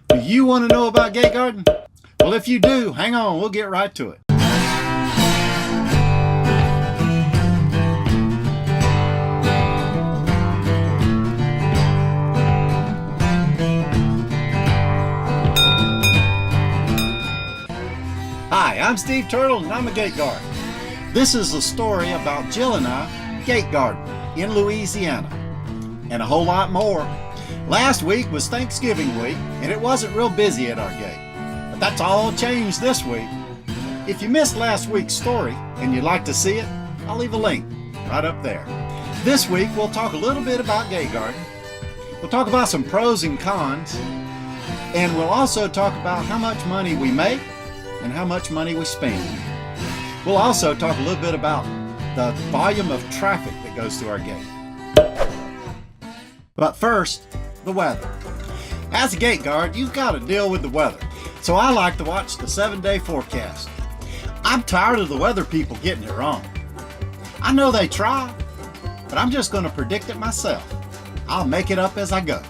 Do you want to know about gate guarding? Well, if you do, hang on, we'll get right to it. Hi, I'm Steve Turtle and I'm a gate guard. This is a story about Jill and I gate guarding in Louisiana and a whole lot more. Last week was Thanksgiving week and it wasn't real busy at our gate, but that's all changed this week. If you missed last week's story and you'd like to see it, I'll leave a link right up there. This week we'll talk a little bit about gate guarding. We'll talk about some pros and cons, and we'll also talk about how much money we make and how much money we spend. We'll also talk a little bit about the volume of traffic that goes through our gate. But first, the weather. As a gate guard, you've got to deal with the weather. So I like to watch the 7-day forecast. I'm tired of the weather people getting it wrong. I know they try, but I'm just going to predict it myself. I'll make it up as I go.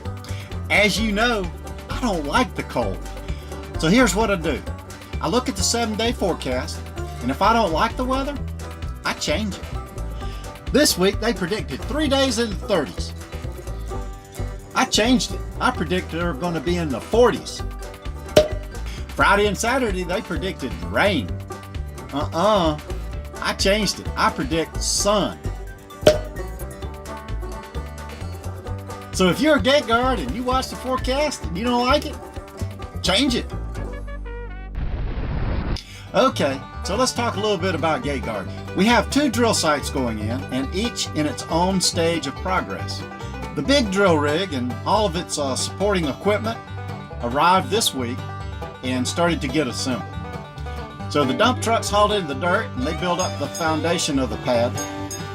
As you know, I don't like the cold. So here's what I do. I look at the 7-day forecast, and if I don't like the weather, I change it. This week they predicted 3 days in the 30s. I changed it. I predicted they're going to be in the 40s. Friday and Saturday they predicted rain. I changed it. I predict sun. So if you're a gate guard and you watch the forecast and you don't like it, change it. Okay, so let's talk a little bit about gate guarding. We have 2 drill sites going in, and each in its own stage of progress. The big drill rig and all of its supporting equipment arrived this week and started to get assembled. So the dump trucks hauled in the dirt and they built up the foundation of the pad.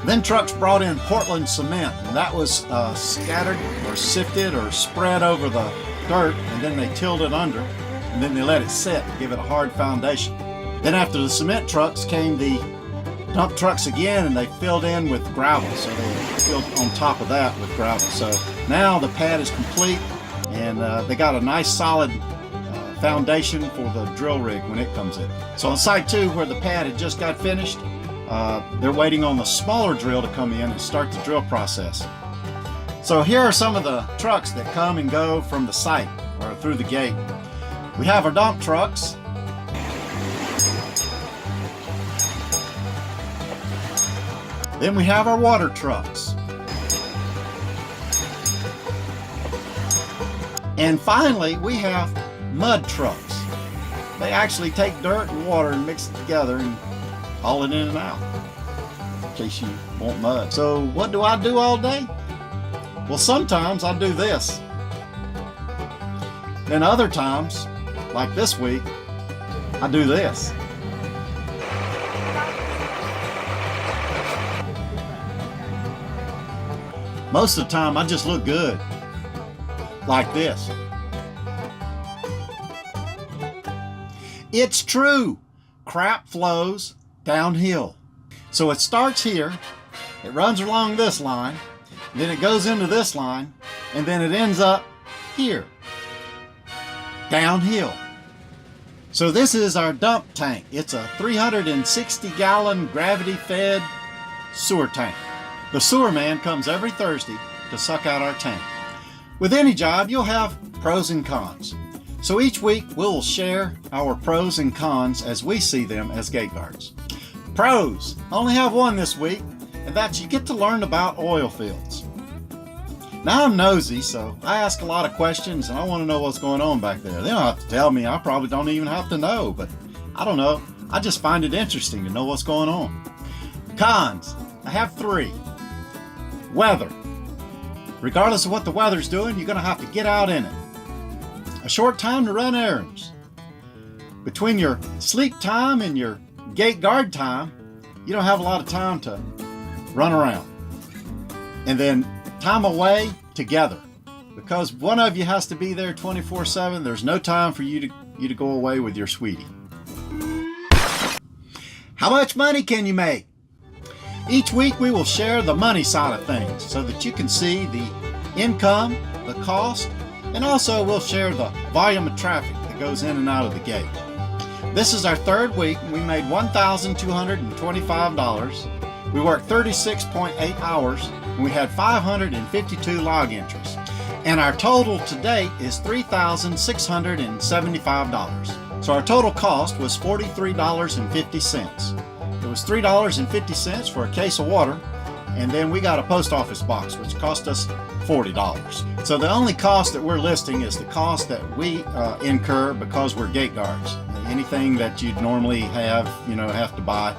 Then trucks brought in Portland cement, and that was scattered or sifted or spread over the dirt, and then they tilled it under, and then they let it set to give it a hard foundation. Then after the cement trucks came the dump trucks again, and they filled in with gravel. So they filled on top of that with gravel. So now the pad is complete, and they got a nice solid foundation for the drill rig when it comes in. So on site 2, where the pad had just got finished, they're waiting on the smaller drill to come in and start the drill process. So here are some of the trucks that come and go from the site or through the gate. We have our dump trucks. Then we have our water trucks. And finally, we have mud trucks. They actually take dirt and water and mix it together and haul it in and out, in case you want mud. So what do I do all day? Well, sometimes I do this. Then other times, like this week, I do this. Most of the time, I just look good, like this. It's true, crap flows downhill. So it starts here, it runs along this line, then it goes into this line, and then it ends up here, downhill. So this is our dump tank. It's a 360-gallon gravity-fed sewer tank. The sewer man comes every Thursday to suck out our tank. With any job, you'll have pros and cons. So each week, we'll share our pros and cons as we see them as gate guards. Pros, I only have one this week, and that's you get to learn about oil fields. Now I'm nosy, so I ask a lot of questions and I want to know what's going on back there. They don't have to tell me, I probably don't even have to know, but I don't know. I just find it interesting to know what's going on. Cons, I have 3. Weather. Regardless of what the weather's doing, you're going to have to get out in it. A short time to run errands. Between your sleep time and your gate guard time, you don't have a lot of time to run around. And then time away together. Because one of you has to be there 24/7, there's no time for you to go away with your sweetie. How much money can you make? Each week we will share the money side of things so that you can see the income, the cost, and also we'll share the volume of traffic that goes in and out of the gate. This is our third week, and we made $1,225. We worked 36.8 hours, and we had 552 log entries. And our total to date is $3,675. So our total cost was $43.50. It was $3.50 for a case of water, and then we got a post office box, which cost us $40. So the only cost that we're listing is the cost that we incur because we're gate guards. Anything that you'd normally have to buy,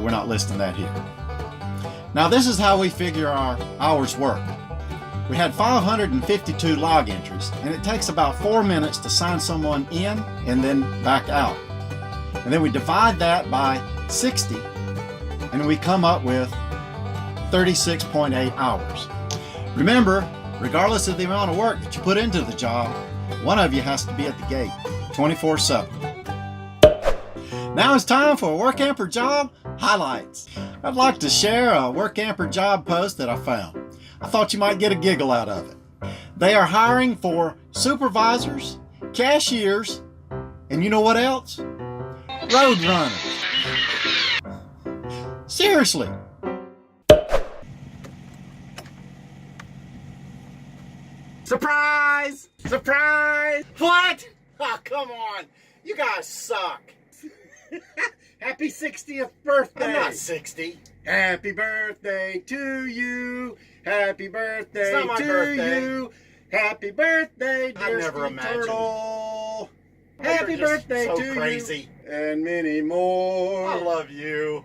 we're not listing that here. Now this is how we figure our hours work. We had 552 log entries, and it takes about 4 minutes to sign someone in and then back out. And then we divide that by 60, and we come up with 36.8 hours. Remember, regardless of the amount of work that you put into the job, one of you has to be at the gate 24/7. Now it's time for Workamper job highlights. I'd like to share a Workamper job post that I found. I thought you might get a giggle out of it. They are hiring for supervisors, cashiers, and you know what else? Road runners. Seriously. Surprise! Surprise! What? Oh, come on. You guys suck. Happy 60th birthday. I'm not 60. Happy birthday to you. Happy birthday It's not my to birthday. you. Happy birthday, I dear never Ski imagined. Turtle. You're Happy just birthday so to crazy. you. And many more. I love you.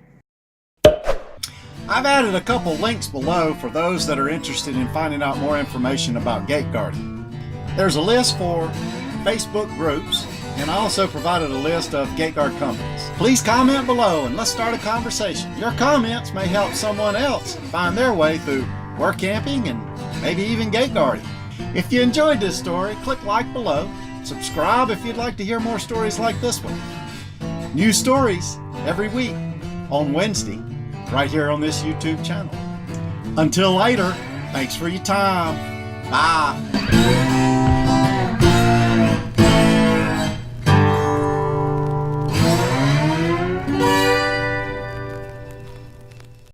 I've added a couple links below for those that are interested in finding out more information about gate guarding. There's a list for Facebook groups, and I also provided a list of gate guard companies. Please comment below and let's start a conversation. Your comments may help someone else find their way through work camping and maybe even gate guarding. If you enjoyed this story, click like below. Subscribe if you'd like to hear more stories like this one. New stories every week on Wednesday, right here on this YouTube channel. Until later, thanks for your time. Bye.